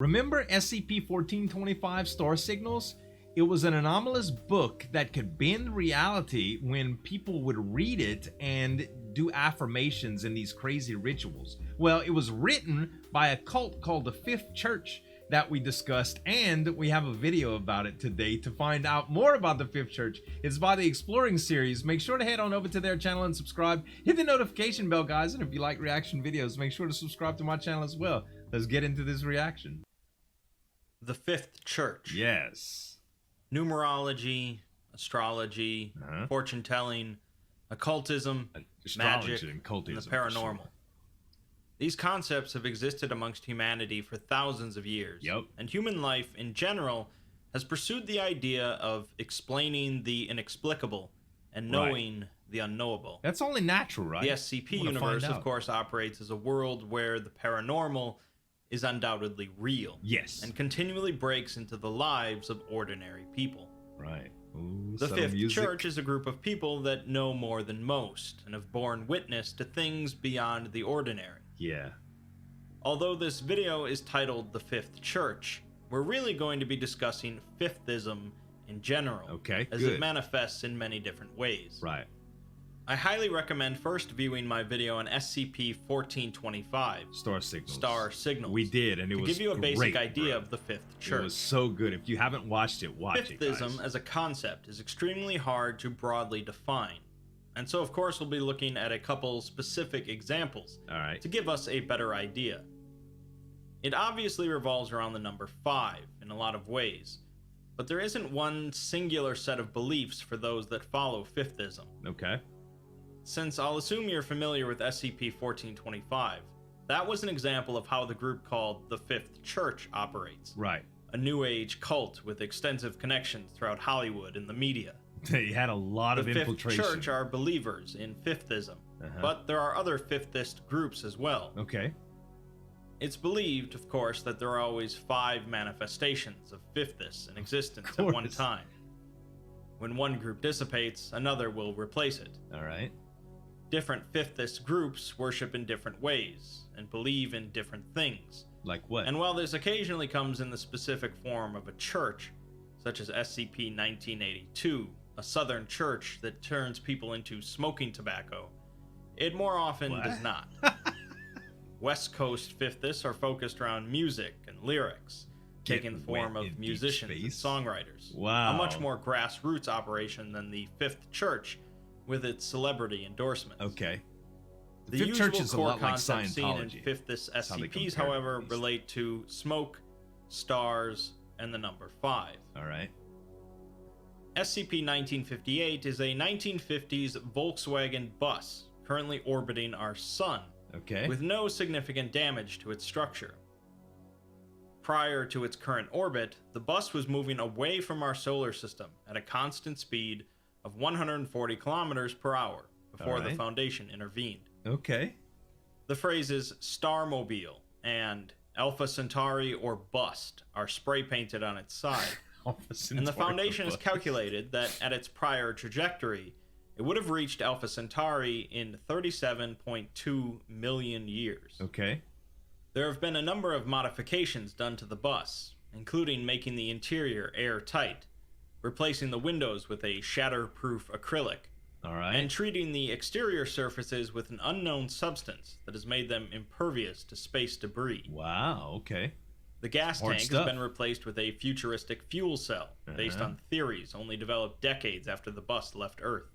Remember SCP-1425 star signals? It was an anomalous book that could bend reality when people would read it and do affirmations in these crazy rituals. Well, it was written by a cult called the Fifth Church that we discussed, and we have a video about it today. To find out more about the Fifth Church, it's by the Exploring series. Make sure to head on over to their channel and subscribe. Hit the notification bell, guys, and if you like reaction videos, make sure to subscribe to my channel as well. Let's get into this reaction. The Fifth Church. Yes. Numerology, astrology, fortune-telling, occultism, magic, and the paranormal. Sure. These concepts have existed amongst humanity for thousands of years. Yep. And human life, in general, has pursued the idea of explaining the inexplicable and knowing the unknowable. That's only natural, right? The SCP universe, of course, operates as a world where the paranormal is undoubtedly real. Yes. And continually breaks into the lives of ordinary people. Right. Ooh, the Fifth Church is a group of people that know more than most and have borne witness to things beyond the ordinary. Yeah. Although this video is titled The Fifth Church, we're really going to be discussing Fifthist in general. Okay, as it manifests in many different ways. Right. I highly recommend first viewing my video on SCP-1425. Star Signals. We did, and it was to give you a basic great, idea of the Fifth Church. It was so good. If you haven't watched it, watch it, guys. Fifthist as a concept is extremely hard to broadly define. And so, of course, we'll be looking at a couple specific examples to give us a better idea. It obviously revolves around the number 5 in a lot of ways, but there isn't one singular set of beliefs for those that follow Fifthist. Okay. Since I'll assume you're familiar with SCP-1425, that was an example of how the group called the Fifth Church operates. Right. A New Age cult with extensive connections throughout Hollywood and the media. They had a lot of infiltration. The Fifth Church are believers in Fifthist, but there are other Fifthist groups as well. Okay. It's believed, of course, that there are always 5 manifestations of Fifthist in existence at one time. When one group dissipates, another will replace it. All right. Different Fifthist groups worship in different ways and believe in different things. Like what? And while this occasionally comes in the specific form of a church, such as SCP-1982, a southern church that turns people into smoking tobacco, it more often does not. West Coast Fifthist are focused around music and lyrics, taking the form of musicians and songwriters. Wow. A much more grassroots operation than the Fifth Church with its celebrity endorsement. Okay. The Fifth usual Church is core a lot like concepts seen in Scientology. Fifthist SCPs, however, relate to smoke, stars, and the number 5. All right. SCP-1958 is a 1950s Volkswagen bus currently orbiting our sun, with no significant damage to its structure. Prior to its current orbit, the bus was moving away from our solar system at a constant speed of 140 kilometers per hour before the Foundation intervened. Okay. The phrases Starmobile and Alpha Centauri or Bust are spray painted on its side. And the Foundation has calculated that at its prior trajectory, it would have reached Alpha Centauri in 37.2 million years. Okay. There have been a number of modifications done to the bus, including making the interior airtight, replacing the windows with a shatterproof acrylic, and treating the exterior surfaces with an unknown substance that has made them impervious to space debris. Wow, okay. The gas tank has been replaced with a futuristic fuel cell based on theories only developed decades after the bus left Earth.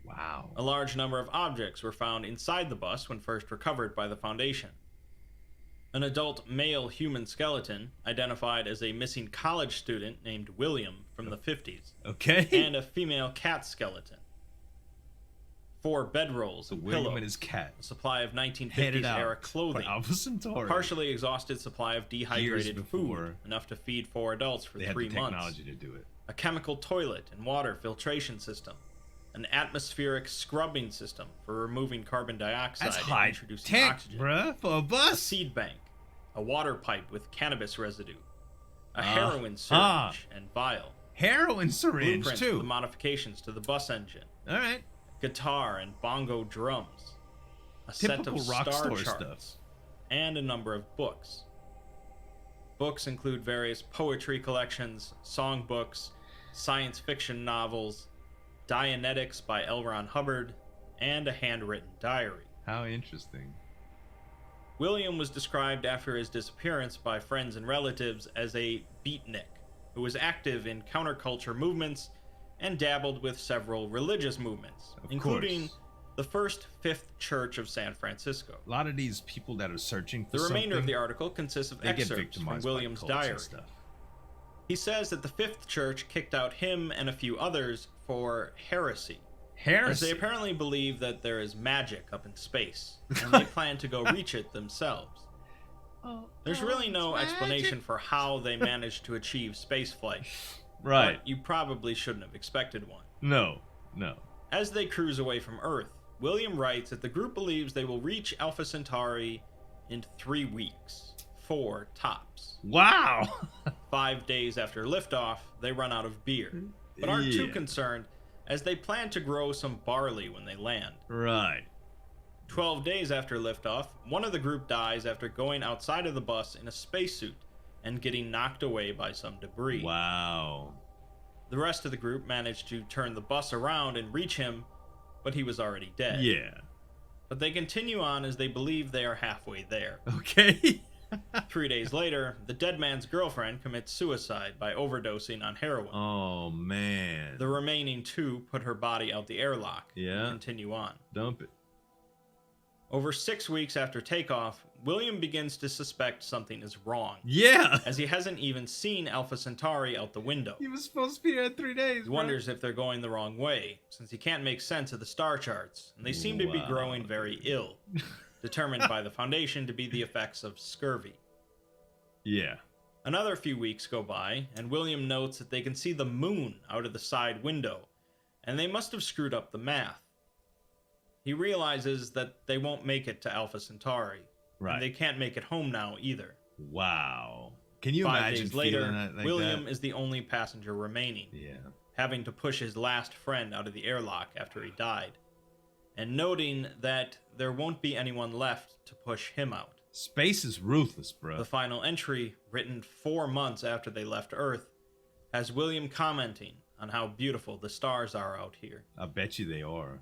Wow. A large number of objects were found inside the bus when first recovered by the Foundation. An adult male human skeleton, identified as a missing college student named William from the 50s. Okay. And a female cat skeleton. 4 bedrolls, a pillow, and his cat. a supply of 1950s-era clothing, partially exhausted supply of dehydrated food, enough to feed 4 adults for 3 months, to do it. a chemical toilet and water filtration system, an atmospheric scrubbing system for removing carbon dioxide and introducing oxygen, for a bus. a seed bank, a water pipe with cannabis residue, a heroin syringe and vial, heroin syringe blueprints for the modifications to the bus engine, guitar and bongo drums, a set of star charts, and a number of books. Books include various poetry collections, songbooks, science fiction novels, Dianetics by L. Ron Hubbard, and a handwritten diary. How interesting. William was described after his disappearance by friends and relatives as a beatnik, who was active in counterculture movements and dabbled with several religious movements, including the First Fifth Church of San Francisco. A lot of these people that are searching for the remainder of the article consists of excerpts from William's diary. He says that the Fifth Church kicked out him and a few others for heresy. As they apparently believe that there is magic up in space, and they plan to go reach it themselves. There's really no explanation for how they managed to achieve spaceflight. Right. But you probably shouldn't have expected one. No. As they cruise away from Earth, William writes that the group believes they will reach Alpha Centauri in 3 weeks. 4 tops. Wow! 5 days after liftoff, they run out of beer, but aren't too concerned, as they plan to grow some barley when they land. Right. 12 days after liftoff, one of the group dies after going outside of the bus in a spacesuit and getting knocked away by some debris. Wow. The rest of the group managed to turn the bus around and reach him, but he was already dead. Yeah. But they continue on as they believe they are halfway there. Okay. 3 days later, the dead man's girlfriend commits suicide by overdosing on heroin. Oh, man. The remaining 2 put her body out the airlock and continue on. Dump it. Over 6 weeks after takeoff, William begins to suspect something is wrong. Yeah. As he hasn't even seen Alpha Centauri out the window. He was supposed to be here in 3 days. He wonders if they're going the wrong way, since he can't make sense of the star charts, and they seem to be growing very ill, determined by the Foundation to be the effects of scurvy. Yeah. Another few weeks go by, and William notes that they can see the moon out of the side window, and they must have screwed up the math. He realizes that they won't make it to Alpha Centauri. Right. And they can't make it home now either. Wow. Can you 5 imagine days later, that, like William that? is the only passenger remaining. Yeah. Having to push his last friend out of the airlock after he died. And noting that there won't be anyone left to push him out. Space is ruthless, bro. The final entry, written 4 months after they left Earth, has William commenting on how beautiful the stars are out here. I bet you they are.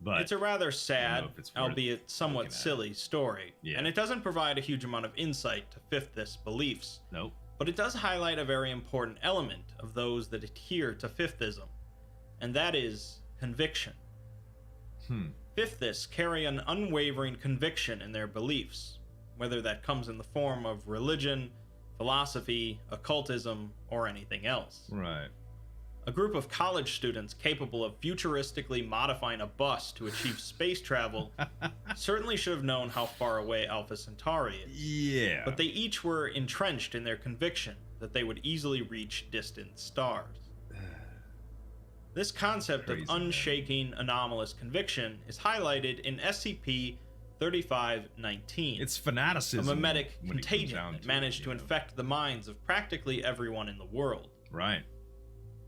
But it's a rather sad, albeit somewhat silly story, and it doesn't provide a huge amount of insight to Fifthist beliefs. Nope. But it does highlight a very important element of those that adhere to Fiftism, and that is conviction. Fifthists carry an unwavering conviction in their beliefs, whether that comes in the form of religion, philosophy, occultism, or anything else. Right. A group of college students capable of futuristically modifying a bus to achieve space travel certainly should have known how far away Alpha Centauri is. Yeah. But they each were entrenched in their conviction that they would easily reach distant stars. This concept of unshaking, anomalous conviction is highlighted in SCP-3519. It's fanaticism. A mimetic contagion that managed to infect the minds of practically everyone in the world. Right.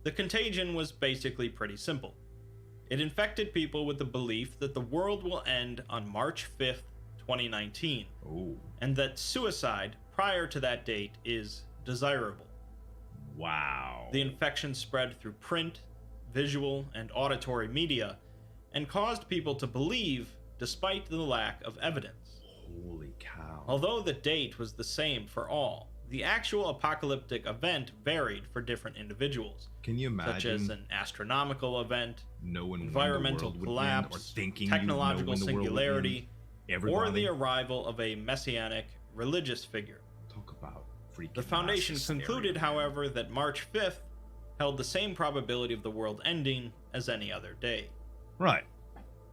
The contagion was basically pretty simple. It infected people with the belief that the world will end on March 5th, 2019, and that suicide prior to that date is desirable. Wow. The infection spread through print, visual, and auditory media, and caused people to believe despite the lack of evidence. Holy cow. Although the date was the same for all, the actual apocalyptic event varied for different individuals. Can you imagine? Such as an astronomical event, environmental collapse, technological singularity, or the arrival of a messianic religious figure. Talk about freaking. The Foundation concluded, however, that March 5th held the same probability of the world ending as any other day. Right.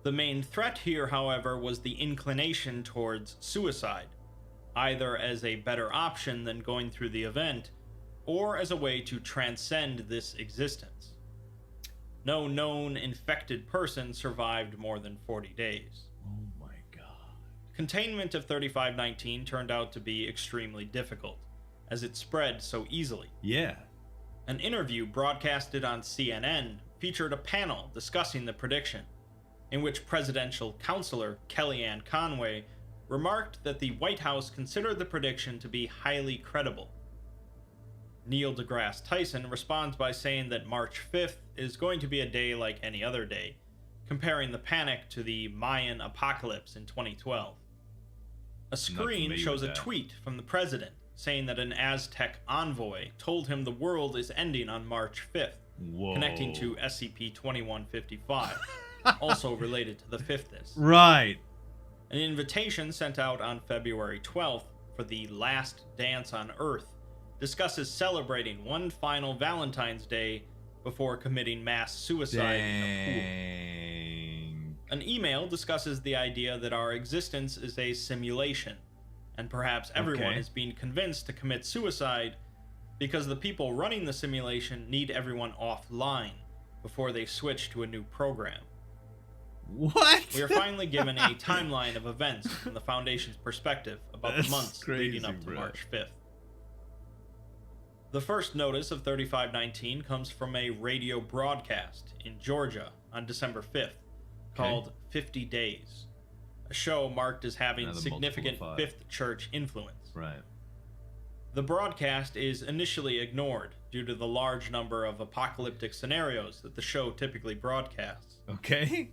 The main threat here, however, was the inclination towards suicide, either as a better option than going through the event, or as a way to transcend this existence. No known infected person survived more than 40 days. Oh my god. Containment of 3519 turned out to be extremely difficult, as it spread so easily. Yeah. An interview broadcasted on CNN featured a panel discussing the prediction, in which presidential counselor Kellyanne Conway remarked that the White House considered the prediction to be highly credible, Neil deGrasse Tyson responds by saying that March 5th is going to be a day like any other day, comparing the panic to the Mayan apocalypse in 2012. A screen shows a tweet from the president saying that an Aztec envoy told him the world is ending on March 5th, connecting to SCP-2155, also related to the Fifthist. Right. An invitation sent out on February 12th for the last dance on Earth discusses celebrating one final Valentine's Day before committing mass suicide in a pool. An email discusses the idea that our existence is a simulation, and perhaps everyone is being convinced to commit suicide because the people running the simulation need everyone offline before they switch to a new program. What? We are finally given a timeline of events from the Foundation's perspective about the months leading up to March 5th. The first notice of 3519 comes from a radio broadcast in Georgia on December 5th called 50 Days, a show marked as having significant Fifth Church influence. Right. The broadcast is initially ignored due to the large number of apocalyptic scenarios that the show typically broadcasts. Okay.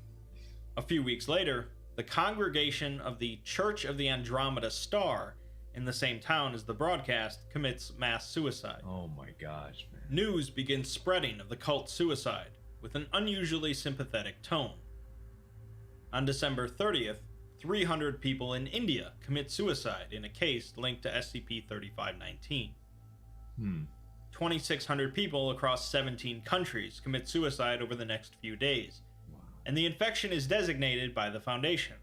A few weeks later, the congregation of the Church of the Andromeda Star in the same town as the broadcast commits mass suicide. Oh my gosh, man. News begins spreading of the cult suicide with an unusually sympathetic tone. On December 30th, 300 people in India commit suicide in a case linked to SCP-3519. 2,600 people across 17 countries commit suicide over the next few days, and the infection is designated by the Foundation.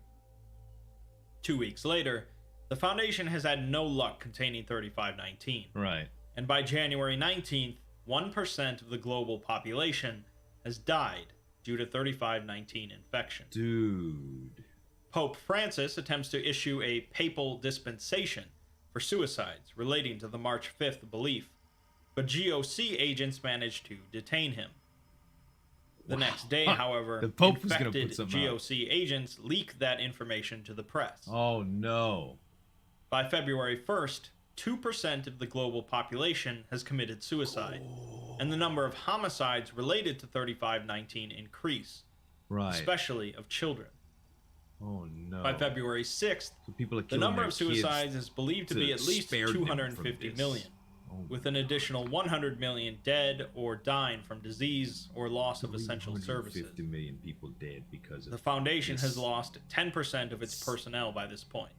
2 weeks later, the Foundation has had no luck containing 3519. Right. And by January 19th, 1% of the global population has died due to 3519 infection. Dude. Pope Francis attempts to issue a papal dispensation for suicides relating to the March 5th belief, but GOC agents managed to detain him. The next day, however, the Pope infected was put GOC agents leaked that information to the press. Oh no. By February 1st, 2% of the global population has committed suicide, and the number of homicides related to 3519 increase, especially of children. Oh no. By February 6th, so the number of suicides is believed to be at least 250 million, with an additional 100 million dead or dying from disease or loss of essential services. 50 million people dead because of the Foundation has lost 10% of its personnel by this point.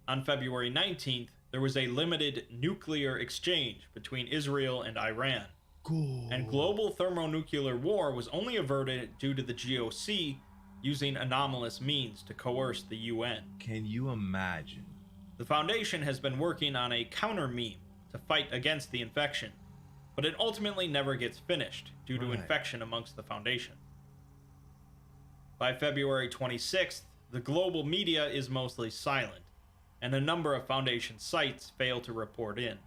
On February 19th, there was a limited nuclear exchange between Israel and Iran, and global thermonuclear war was only averted due to the GOC using anomalous means to coerce the UN. Can you imagine? The Foundation has been working on a counter meme to fight against the infection, but it ultimately never gets finished due to infection amongst the Foundation. By February 26th, the global media is mostly silent, and a number of Foundation sites fail to report in.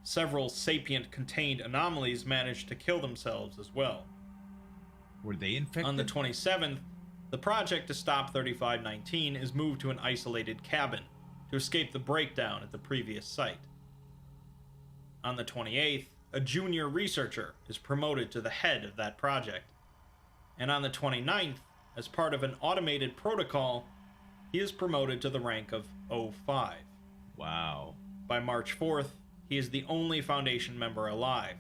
Several sapient-contained anomalies managed to kill themselves as well. Were they infected? On the 27th, the project to stop 3519 is moved to an isolated cabin to escape the breakdown at the previous site. On the 28th, a junior researcher is promoted to the head of that project. And on the 29th, as part of an automated protocol, he is promoted to the rank of 05. Wow. By March 4th, he is the only Foundation member alive,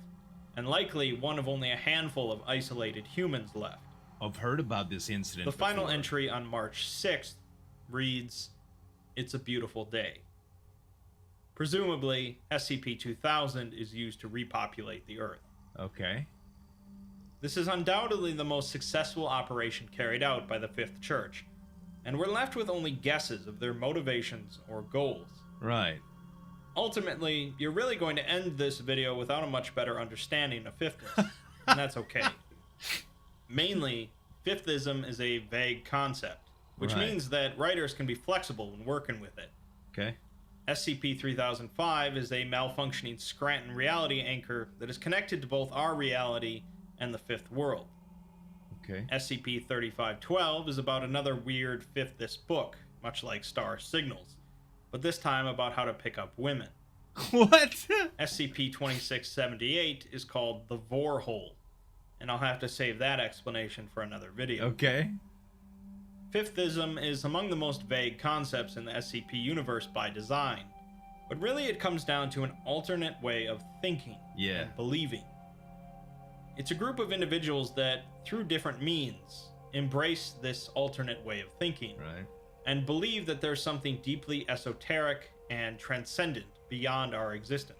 and likely one of only a handful of isolated humans left. I've heard about this incident The final entry on March 6th reads, "It's a beautiful day." Presumably, SCP-2000 is used to repopulate the Earth. Okay. This is undoubtedly the most successful operation carried out by the Fifth Church, and we're left with only guesses of their motivations or goals. Right. Ultimately, you're really going to end this video without a much better understanding of Fifthist, and that's okay. Mainly, Fiftism is a vague concept, which means that writers can be flexible when working with it. Okay. SCP-3005 is a malfunctioning Scranton reality anchor that is connected to both our reality and the Fifth World. Okay. SCP-3512 is about another weird Fifthist book, much like Star Signals, but this time about how to pick up women. What? SCP-2678 is called the Vor Hole, and I'll have to save that explanation for another video. Okay. Fifthism is among the most vague concepts in the SCP universe by design, but really it comes down to an alternate way of thinking and believing. It's a group of individuals that, through different means, embrace this alternate way of thinking, and believe that there's something deeply esoteric and transcendent beyond our existence.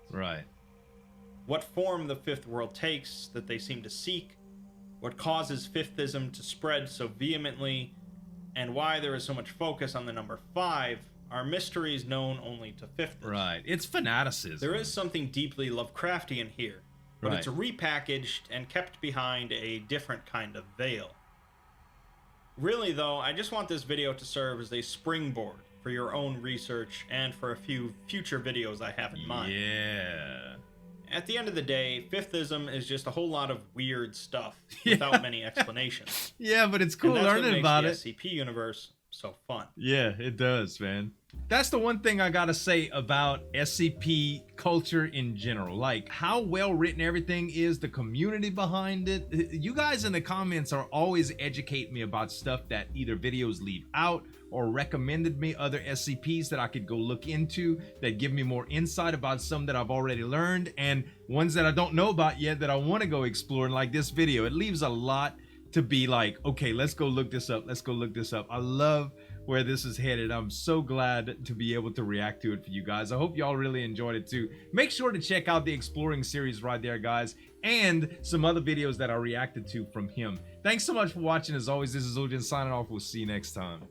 What form the fifth world takes that they seem to seek, what causes Fifthist to spread so vehemently, and why there is so much focus on the number 5 are mysteries known only to Fifthist. It's fanaticism. There is something deeply Lovecraftian here, but it's repackaged and kept behind a different kind of veil. Really though, I just want this video to serve as a springboard for your own research and for a few future videos I have in mind. At the end of the day, Fifthist is just a whole lot of weird stuff without many explanations. But it's cool learning about it. The SCP universe so fun. It does, man. That's the one thing I gotta say about SCP culture in general. Like, how well written everything is, the community behind it. You guys in the comments are always educating me about stuff that either videos leave out or recommended me other SCPs that I could go look into that give me more insight about some that I've already learned and ones that I don't know about yet that I want to go explore. And like this video, it leaves a lot to be like, okay, let's go look this up. Let's go look this up. I love where this is headed. I'm so glad to be able to react to it for you guys. I hope y'all really enjoyed it too. Make sure to check out the exploring series right there, guys, and some other videos that I reacted to from him. Thanks so much for watching. As always, this is Zueljin signing off. We'll see you next time.